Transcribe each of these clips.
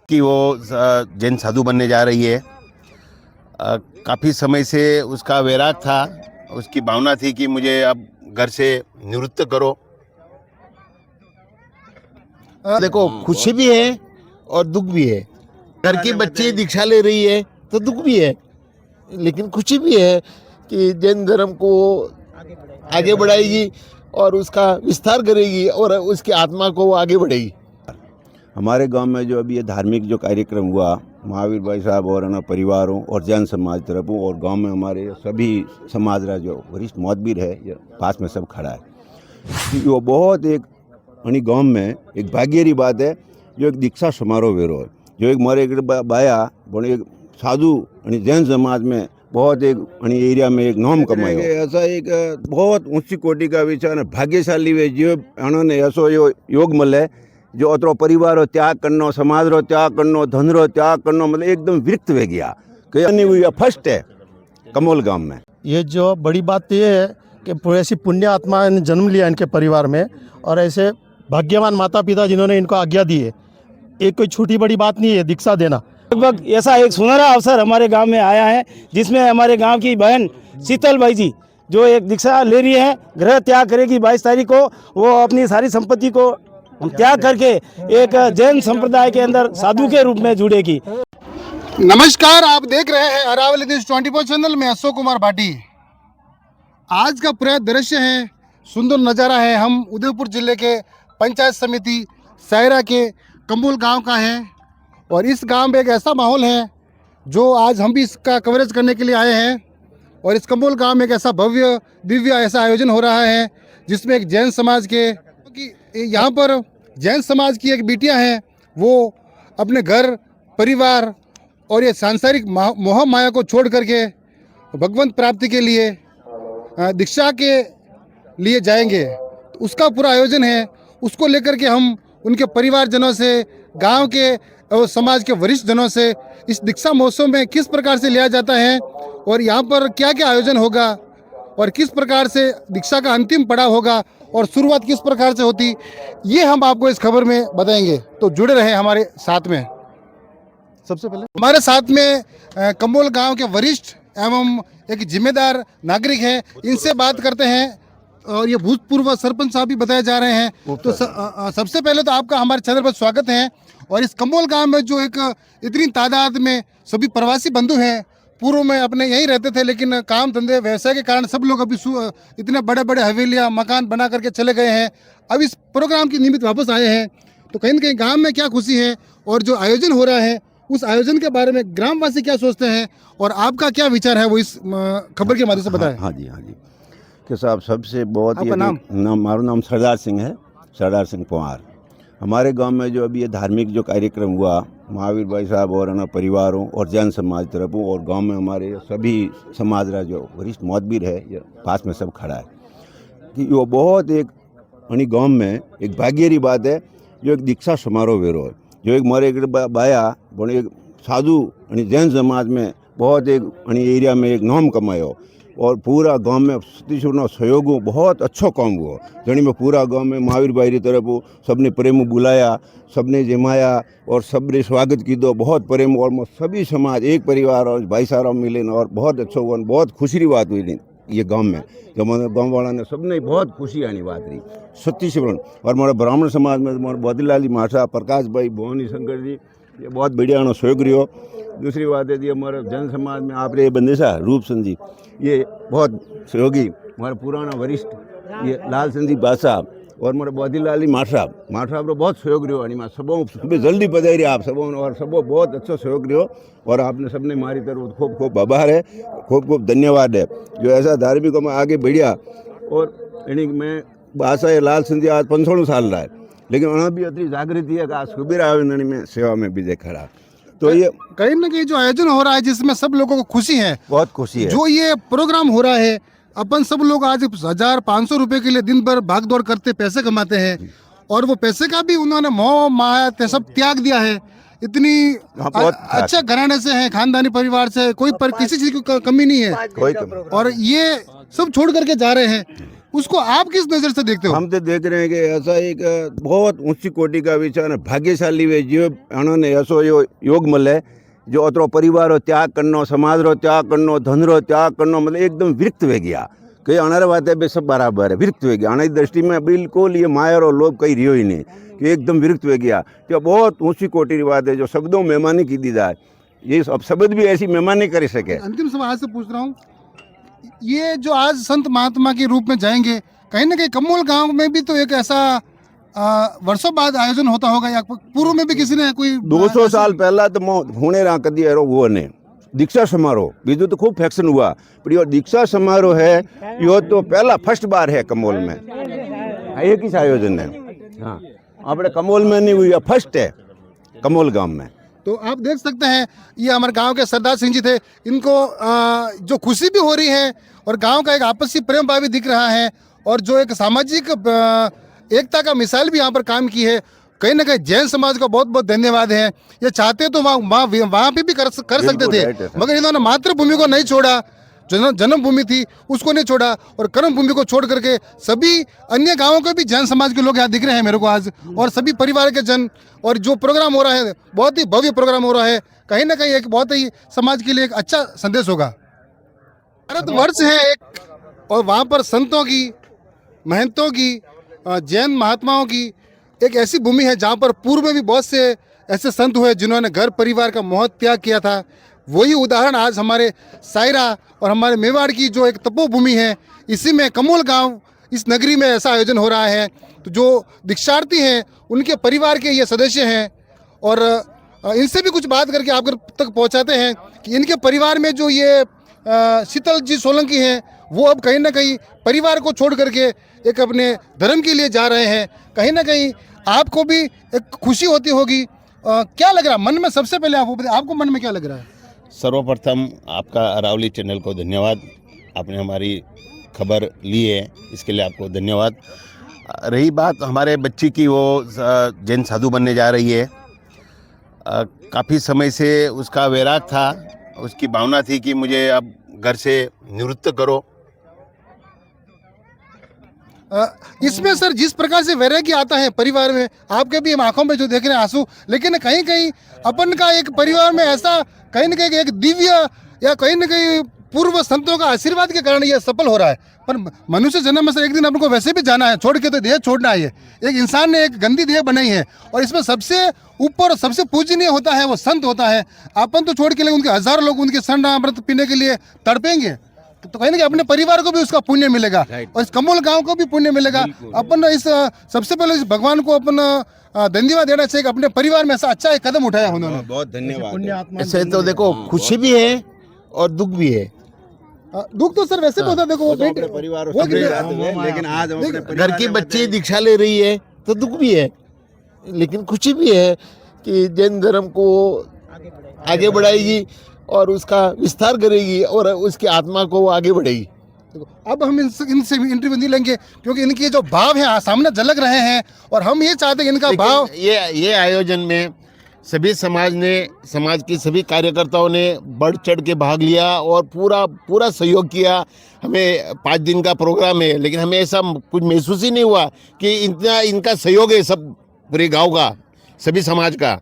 कि वो जैन साधु बनने जा रही है। काफ़ी समय से उसका वैराग था, उसकी भावना थी कि मुझे अब घर से निवृत्त करो। देखो, खुशी भी है और दुख भी है। घर की बच्ची दीक्षा ले रही है तो दुख भी है, लेकिन खुशी भी है कि जैन धर्म को आगे बढ़ाएगी और उसका विस्तार करेगी और उसकी आत्मा को वो आगे बढ़ेगी। हमारे गांव में जो अभी ये धार्मिक जो कार्यक्रम हुआ, महावीर भाई साहब और अन्य परिवारों और जैन समाज तरफों और गांव में हमारे सभी समाज का जो वरिष्ठ मोहतबीर है, ये पास में सब खड़ा है। वो बहुत एक गांव में एक भाग्य री बात है जो एक दीक्षा समारोह वेरो है, जो एक मारे एक बाया पण एक साधु जैन समाज में बहुत एक एरिया में एक नाम कमायो। ऐसा एक बहुत ऊंची कोटि का विचार भाग्यशाली वे जो उन्होंने ऐसो योग मिले जो अतरो परिवार रो त्याग करनो, समाज रो त्याग करनो, धन रो त्याग करनो, मतलब एकदम विरक्त वे गया कि हुई फर्स्ट है कमोल गांव में। ये जो बड़ी बात तो ये है कि ऐसी पुण्य आत्मा ने जन्म लिया इनके परिवार में और ऐसे भाग्यवान माता पिता जिन्होंने इनको आज्ञा दी है। एक कोई छोटी बड़ी बात नहीं है दीक्षा देना। लगभग ऐसा एक सुनहरा अवसर हमारे गांव में आया है जिसमें हमारे गांव की बहन शीतल बाई जी जो एक दीक्षा ले रही है, गृह त्याग करेगी 22 तारीख को। वो अपनी सारी संपत्ति को त्याग करके एक जैन संप्रदाय के अंदर साधु के रूप में जुड़ेगी। नमस्कार, आप देख रहे हैं अरावली न्यूज़ 24 चैनल में अशोक कुमार भाटी। आज का पूरा दृश्य है, सुंदर नज़ारा है। हम उदयपुर जिले के पंचायत समिति सायरा के कम्बुल गांव का है और इस गांव में एक ऐसा माहौल है जो आज हम भी इसका कवरेज करने के लिए आए हैं। और इस कम्बुल गांव में एक ऐसा भव्य दिव्य ऐसा आयोजन हो रहा है जिसमें एक जैन समाज के यहाँ पर जैन समाज की एक बिटिया हैं, वो अपने घर परिवार और ये सांसारिक मोह माया को छोड़ करके भगवंत प्राप्ति के लिए दीक्षा के लिए जाएंगे। तो उसका पूरा आयोजन है, उसको लेकर के हम उनके परिवारजनों से, गांव के और समाज के वरिष्ठ जनों से इस दीक्षा महोत्सव में किस प्रकार से लिया जाता है और यहाँ पर क्या क्या आयोजन होगा और किस प्रकार से दीक्षा का अंतिम पड़ाव होगा और शुरुआत किस प्रकार से होती, ये हम आपको इस खबर में बताएंगे। तो जुड़े रहे हमारे साथ में। सबसे पहले हमारे साथ में कम्बोल गांव के वरिष्ठ एवं एक जिम्मेदार नागरिक हैं, इनसे बात करते हैं। और ये भूतपूर्व सरपंच साहब भी बताए जा रहे हैं। तो सबसे पहले तो आपका हमारे चैनल पर स्वागत है। और इस कम्बोल गांव में जो एक इतनी तादाद में सभी प्रवासी बंधु हैं, पूर्व में अपने यहीं रहते थे, लेकिन काम धंधे व्यवसाय के कारण सब लोग अभी इतने बड़े बड़े हवेलियां मकान बना करके चले गए हैं। अब इस प्रोग्राम की निमित्त वापस आए हैं। तो कहीं ना कहीं गांव में क्या खुशी है और जो आयोजन हो रहा है उस आयोजन के बारे में ग्रामवासी क्या सोचते हैं और आपका क्या विचार है, वो इस खबर के माध्यम से बताएं। हाँ जी कि साहब, सबसे बहुत आपका नाम? हमारा नाम सरदार सिंह है, सरदार सिंह पवार। हमारे गांव में जो अभी ये धार्मिक जो कार्यक्रम हुआ, महावीर भाई साहब और अन्य परिवारों और जैन समाज तरफों और गांव में हमारे सभी समाज का जो वरिष्ठ मोहतबीर है, ये पास में सब खड़ा है कि वो बहुत एक गांव में एक भाग्य री बात है जो एक दीक्षा समारोह वेरो है, जो एक मारे एक बाया पण एक साधु जैन समाज में बहुत एक एरिया में एक नाम कमायो और पूरा गांव में सतीश्वर सहयोग बहुत अच्छो काम हुआ। जनी में पूरा गांव में महावीर भाई की तरफ सबने प्रेम बुलाया, सबने जमाया और सबने स्वागत की दो, बहुत प्रेम और सभी समाज एक परिवार और भाईचारा मिले और बहुत अच्छा हुआ। बहुत खुशी की बात हुई ये गांव में, जब मैंने गाँव वाला ने सबने बहुत खुशी आनी बात रही सतीश्वर। और हमारे ब्राह्मण समाज में हमारे बौद्धीलाल जी माठा, प्रकाश भाई, भवानी शंकर जी, ये बहुत बढ़िया सहयोग रही हो। दूसरी बात है जी, हमारे जन समाज में आप रे बंदेशा रूपचंद जी, ये बहुत सहयोगी, हमारे पुराना वरिष्ठ ये लाल चंद जी बादशाह और हमारे बौद्धीलाल जी माठा तो बहुत सहयोग रहो। अनिमा सब जल्दी पधारी आप सब और सब बहुत अच्छा सहयोग रहो और आपने सबने हमारी तरफ खूब खूब आभार है, खूब खूब धन्यवाद है जो ऐसा धार्मिक में आगे बढ़िया। और मैं बादशाह लाल चंद जी आज 55 साल रहा है, लेकिन वहाँ भी इतनी जागृति है कि आज सुबीर आयोजन में सेवा में भी खड़ा। तो ये कहीं ना कहीं जो आयोजन हो रहा है जिसमें सब लोगों को खुशी है, बहुत खुशी है। जो ये प्रोग्राम हो रहा है, अपन सब लोग आज 1000-500 रुपए के लिए दिन भर भाग दौड़ करते पैसे कमाते हैं और वो पैसे का भी उन्होंने मोह माया सब त्याग दिया है। इतनी अच्छा घराने से है, खानदानी परिवार से, कोई किसी चीज की कमी नहीं है और ये सब छोड़ करके जा रहे हैं। उसको आप किस नज़र से देखते हो? हम तो देख रहे हैं कि ऐसा एक बहुत ऊंची कोटि का विचार है, भाग्यशाली वे जो उन्होंने ऐसो यो योग मिले जो अतरो परिवार रो त्याग करनो, समाज रो त्याग करनो, धन रो त्याग करनो, मतलब एकदम विरक्त हो गया कि अनार बातें भी सब बराबर है, विरक्त हो गया। अनारी दृष्टि में बिल्कुल ये माया और लोभ कहीं रियो ही नहीं कि एकदम विरक्त हो गया। तो बहुत ऊंची कोटि की बात है जो शब्दों मेहमानी की दी जाए, ये अब शब्द भी ऐसी मेहमानी कर सके। अंतिम सवाल से पूछ रहा हूँ, ये जो आज संत महात्मा के रूप में जाएंगे, कहीं ना कहीं कमोल गांव में भी तो एक ऐसा वर्षों बाद आयोजन होता होगा, या पूर्व में भी किसी ने कोई 200 साल पहला तो होने रहा कदी एरो वो ने दीक्षा समारोह बीजू तो खूब फैक्शन हुआ, पर यो दीक्षा समारोह है यो तो पहला फर्स्ट बार है कमोल में, एक ही आयोजन है। हाँ, अपने कमोल में नहीं हुई, फर्स्ट है कमोल गांव में। तो आप देख सकते हैं ये हमारे गांव के सरदार सिंह जी थे, इनको जो खुशी भी हो रही है और गांव का एक आपसी प्रेम भाव भी दिख रहा है, और जो एक सामाजिक एकता का मिसाल भी यहाँ पर काम की है। कहीं ना कहीं जैन समाज का बहुत बहुत धन्यवाद है। ये चाहते तो वहाँ पे भी कर सकते थे, मगर इन्होंने मातृभूमि को नहीं छोड़ा, जन्मभूमि थी उसको नहीं छोड़ा, और कर्मभूमि को छोड़ करके सभी अन्य गांवों के भी जैन समाज के लोग यहाँ दिख रहे हैं मेरे को आज, और सभी परिवार के जन। और जो प्रोग्राम हो रहा है बहुत ही भव्य प्रोग्राम हो रहा है, कहीं ना कहीं एक बहुत ही समाज के लिए एक अच्छा संदेश होगा। भारतवर्ष है एक, और वहाँ पर संतों की, महंतों की, जैन महात्माओं की एक ऐसी भूमि है जहाँ पर पूर्व में भी बहुत से ऐसे संत हुए जिन्होंने घर परिवार का मोह त्याग किया था। वही उदाहरण आज हमारे सायरा और हमारे मेवाड़ की जो एक तपोभूमि है, इसी में कमोल गांव, इस नगरी में ऐसा आयोजन हो रहा है। तो जो दीक्षार्थी हैं उनके परिवार के ये सदस्य हैं, और इनसे भी कुछ बात करके आप तक पहुंचाते हैं कि इनके परिवार में जो ये शीतल जी सोलंकी हैं, वो अब कहीं ना कहीं परिवार को छोड़ करके एक अपने धर्म के लिए जा रहे हैं। कहीं ना कहीं आपको भी एक खुशी होती होगी। क्या लग रहा है मन में? सबसे पहले आपको मन में क्या लग रहा है? सर्वप्रथम आपका अरावली चैनल को धन्यवाद, आपने हमारी खबर ली है, इसके लिए आपको धन्यवाद। रही बात हमारे बच्ची की, वो जैन साधु बनने जा रही है। काफ़ी समय से उसका वैराग था, उसकी भावना थी कि मुझे अब घर से निवृत्त करो। इसमें सर जिस प्रकार से वैराग्य आता है परिवार में, आपके भी हम आंखों में जो देख रहे हैं आंसू, लेकिन कहीं कहीं अपन का एक परिवार में ऐसा कहीं ना कहीं एक दिव्य या कहीं ना कहीं पूर्व संतों का आशीर्वाद के कारण ये सफल हो रहा है। पर मनुष्य जन्म में से एक दिन अपन को वैसे भी जाना है, छोड़ के तो देह छोड़ना है। एक इंसान ने एक गंदी देह बनाई है, और इसमें सबसे ऊपर सबसे पूजनीय होता है वो संत होता है। अपन तो छोड़ के लिए उनके हजारों लोग उनके शरण अमृत पीने के लिए तड़पेंगे, तो कहीं ना कहीं अपने परिवार को भी उसका पुण्य मिलेगा, और इस कमोल गांव को भी पुण्य मिलेगा। अपन इस सबसे पहले इस भगवान को अपन धन्यवाद देना चाहिए कि अपने परिवार में ऐसा अच्छा एक कदम उठाया उन्होंने। बहुत धन्यवाद। ऐसे तो देखो खुशी भी है और दुख भी है। दुख तो सर वैसे भी होता है, देखो लेकिन आज घर की बच्ची दीक्षा ले रही है तो दुख भी है, लेकिन खुशी भी है कि जैन धर्म को आगे बढ़ाएगी और उसका विस्तार करेगी और उसकी आत्मा को आगे बढ़ेगी। अब हम इनसे भी इंटरव्यू नहीं लेंगे, क्योंकि इनके जो भाव हैं सामने झलक रहे हैं, और हम ये चाहते हैं इनका भाव। ये आयोजन में सभी समाज की सभी कार्यकर्ताओं ने बढ़ चढ़ के भाग लिया और पूरा सहयोग किया। हमें 5 दिन का प्रोग्राम है, लेकिन हमें ऐसा कुछ महसूस ही नहीं हुआ कि इतना इनका सहयोग है सब पूरे गांव का, सभी समाज का,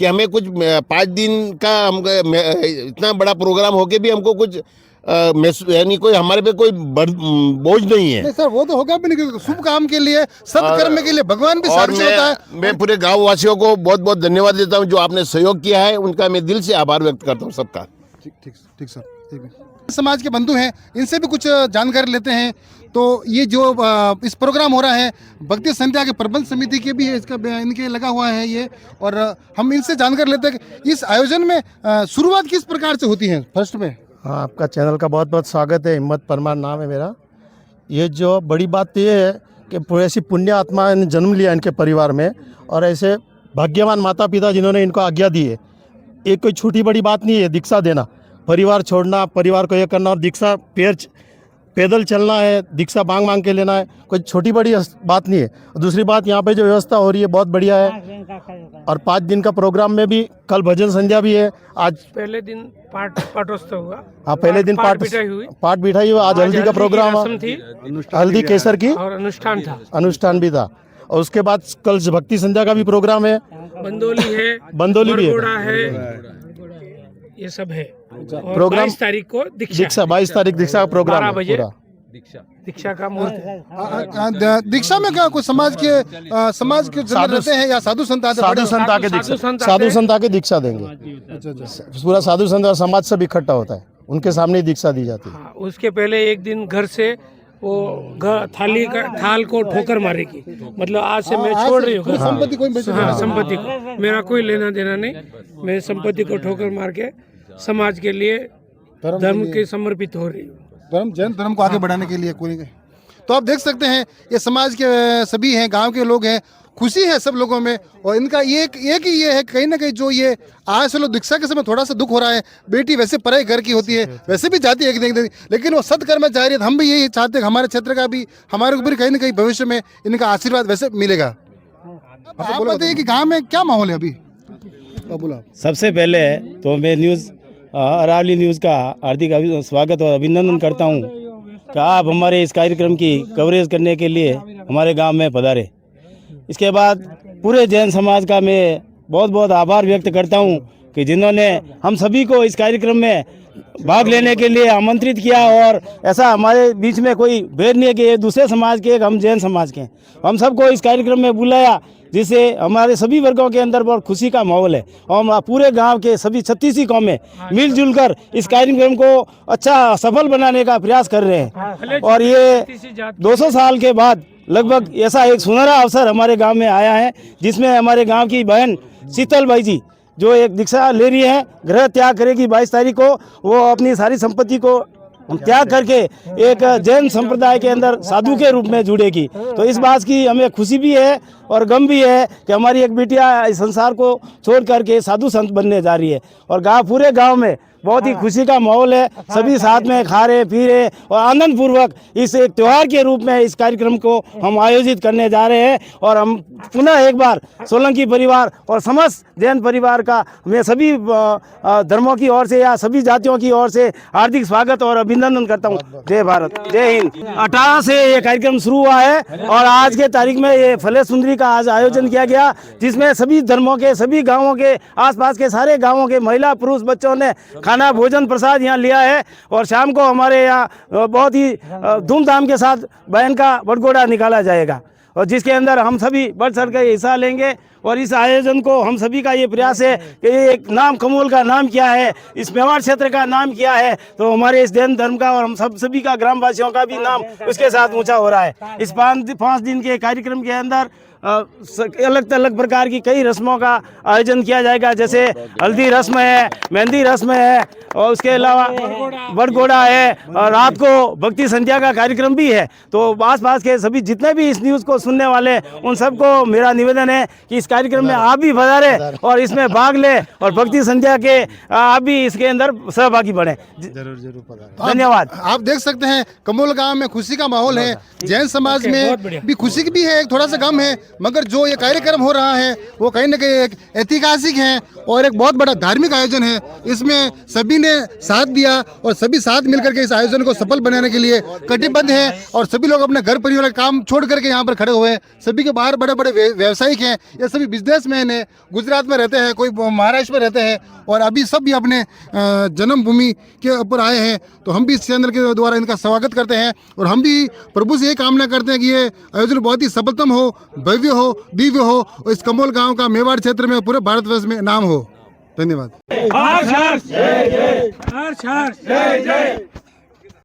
कि हमें कुछ 5 दिन का हम इतना बड़ा प्रोग्राम होके भी हमको कुछ यानी कोई हमारे पे कोई बोझ नहीं है। नहीं सर, वो तो होगा भी नहीं, क्योंकि शुभ काम के लिए, सत्कर्म के लिए भगवान भी साक्षी होता है। मैं पूरे गांव वासियों को बहुत बहुत धन्यवाद देता हूं जो आपने सहयोग किया है, उनका मैं दिल से आभार व्यक्त करता हूं सबका। ठीक सर। समाज के बंधु हैं, इनसे भी कुछ जानकारी लेते हैं। तो ये जो इस प्रोग्राम हो रहा है, भक्ति संध्या के प्रबंध समिति के भी है, इसका इनके लगा हुआ है ये, और हम इनसे जानकारी लेते हैं कि इस आयोजन में शुरुआत किस प्रकार से होती है। फर्स्ट में हाँ, आपका चैनल का बहुत बहुत स्वागत है। हिम्मत परमार नाम है मेरा। ये जो बड़ी बात तो ये है कि ऐसी पुण्य आत्मा ने जन्म लिया इनके परिवार में, और ऐसे भाग्यवान माता पिता जिन्होंने इनको आज्ञा दी है। एक कोई छोटी बड़ी बात नहीं है दीक्षा देना, परिवार छोड़ना, परिवार को ये करना, और दीक्षा पैर पैदल चलना है, दीक्षा मांग मांग के लेना है, कोई छोटी बड़ी बात नहीं है। दूसरी बात, यहाँ पे जो व्यवस्था हो रही है बहुत बढ़िया है। और 5 दिन का प्रोग्राम में भी कल भजन संध्या भी है। आज पहले दिन पाठोत्सव हुआ। हाँ, पहले दिन पाठ बिठाई हुई। आज हल्दी का प्रोग्राम थी, हल्दी केसर की और अनुष्ठान भी था। और उसके बाद कल भक्ति संध्या का भी प्रोग्राम है। बंदोली है, बंदोली भी बरगोड़ा है, ये सब है। और प्रोग्राम 22 तारीख को दीक्षा 22 तारीख दीक्षा का प्रोग्राम 12 है बजे पूरा। दीक्षा का मुहूर्त। दीक्षा में क्या कोई समाज के जन रहते हैं या साधु संत आते हैं? साधु संत आके दीक्षा देंगे। पूरा साधु संत और समाज सब इकट्ठा होता है, उनके सामने ही दीक्षा दी जाती है। हाँ, उसके पहले एक दिन घर से वो थाल को ठोकर मारेगी। मतलब आज से मैं छोड़ रही हूँ संपत्ति कोई बेचेगा? हाँ, संपत्ति को मेरा कोई लेना देना नहीं। मैं संपत्ति को ठोकर मार के समाज के लिए, धर्म के समर्पित हो रही हूँ। जैन धर्म को आगे बढ़ाने के लिए कोई। तो आप देख सकते हैं ये समाज के सभी हैं, गांव के लोग हैं, खुशी है सब लोगों में। और इनका एक ही ये है, कहीं ना कहीं जो ये आज चलो दीक्षा के समय थोड़ा सा दुख हो रहा है। बेटी वैसे पराई घर की होती है, वैसे भी जाती है एक दिन, लेकिन वो सत्कर्म में जा रही है। हम भी यही चाहते हैं कि हमारे क्षेत्र का भी, हमारे ऊपर कहीं ना कहीं भविष्य में इनका आशीर्वाद वैसे मिलेगा। आप बताइए कि गाँव में क्या माहौल है अभी? बोला सबसे पहले तो मैं न्यूज़ अरावली न्यूज़ का हार्दिक स्वागत और अभिनंदन करता हूं कि आप हमारे इस कार्यक्रम की कवरेज करने के लिए हमारे गांव में पधारे। इसके बाद पूरे जैन समाज का मैं बहुत बहुत आभार व्यक्त करता हूं कि जिन्होंने हम सभी को इस कार्यक्रम में भाग लेने के लिए आमंत्रित किया। और ऐसा हमारे बीच में कोई भेद नहीं है कि ये दूसरे समाज के, हम जैन समाज के, हम सबको इस कार्यक्रम में बुलाया, जिससे हमारे सभी वर्गों के अंदर बहुत खुशी का माहौल है। और हम पूरे गांव के सभी 36 कौमें मिलजुल कर इस कार्यक्रम को अच्छा सफल बनाने का प्रयास कर रहे हैं। और ये 200 साल के बाद लगभग ऐसा एक सुनहरा अवसर हमारे गांव में आया है, जिसमें हमारे गांव की बहन शीतल बाई जी जो एक दीक्षा ले रही है, गृह त्याग करेगी 22 तारीख को। वो अपनी सारी संपत्ति को त्याग करके एक जैन संप्रदाय के अंदर साधु के रूप में जुड़ेगी। तो इस बात की हमें खुशी भी है और गम भी है कि हमारी एक बिटिया इस संसार को छोड़ करके साधु संत बनने जा रही है। और पूरे गांव में बहुत ही खुशी का माहौल है, सभी साथ में खा रहे पी रहे और आनंद पूर्वक इस एक त्यौहार के रूप में इस कार्यक्रम को हम आयोजित करने जा रहे हैं। और हम पुनः एक बार सोलंकी परिवार और समस्त जैन परिवार का मैं सभी धर्मों की ओर से या सभी जातियों की ओर से हार्दिक स्वागत और अभिनंदन करता हूँ। जय भारत, जय हिंद। 18 से ये कार्यक्रम शुरू हुआ है और आज के तारीख में ये फले सुंदरी का आज आयोजन किया गया, जिसमें सभी धर्मों के, सभी गाँवों के, आसपास के सारे गाँवों के महिला पुरुष बच्चों ने खाना भोजन प्रसाद यहाँ लिया है। और शाम को हमारे यहाँ बहुत ही धूमधाम के साथ बहन का बरगोड़ा निकाला जाएगा, और जिसके अंदर हम सभी बढ़ चढ़ कर हिस्सा लेंगे। और इस आयोजन को हम सभी का ये प्रयास है कि एक नाम कमोल का नाम क्या है, इस मेवाड़ क्षेत्र का नाम क्या है, तो हमारे इस जैन धर्म का और हम सभी का ग्रामवासियों का भी नाम उसके साथ ऊंचा हो रहा है। इस 5 दिन के कार्यक्रम के अंदर अलग अलग प्रकार की कई रस्मों का आयोजन किया जाएगा, जैसे हल्दी रस्म है, मेहंदी रस्म है, और उसके अलावा बरगोड़ा है, और रात को भक्ति संध्या का कार्यक्रम भी है। तो आसपास के सभी जितने भी इस न्यूज़ को सुनने वाले उन सबको मेरा निवेदन है कि इस कार्यक्रम में आप भी पधारे और इसमें भाग ले और भक्ति संध्या के आप भी इसके अंदर सहभागी बने। धन्यवाद। आप देख सकते हैं कमोल गांव में खुशी का माहौल है। जैन समाज में भी खुशी भी है, एक थोड़ा सा गम है, मगर जो ये कार्यक्रम हो रहा है वो कहीं ना कहीं एक ऐतिहासिक है और एक बहुत बड़ा धार्मिक आयोजन है। इसमें सभी ने साथ दिया और सभी साथ मिलकर के इस आयोजन को सफल बनाने के लिए कटिबद्ध है। और सभी लोग अपने घर परिवार का काम छोड़ करके यहाँ पर खड़े हुए हैं। सभी के बाहर बड़े बड़े व्यवसायिक हैं, ये सभी बिजनेसमैन हैं, गुजरात में रहते हैं, कोई महाराष्ट्र में रहते हैं, और अभी सब भी अपने जन्मभूमि के ऊपर आए हैं। तो हम भी इस चैनल के द्वारा इनका स्वागत करते हैं और हम भी प्रभु से ये कामना करते हैं कि ये आयोजन बहुत ही सफलतम हो, भव्य हो, दिव्य हो और इस कमोल गांव का मेवाड़ क्षेत्र में पूरे भारतवर्ष में नाम हो। धन्यवाद।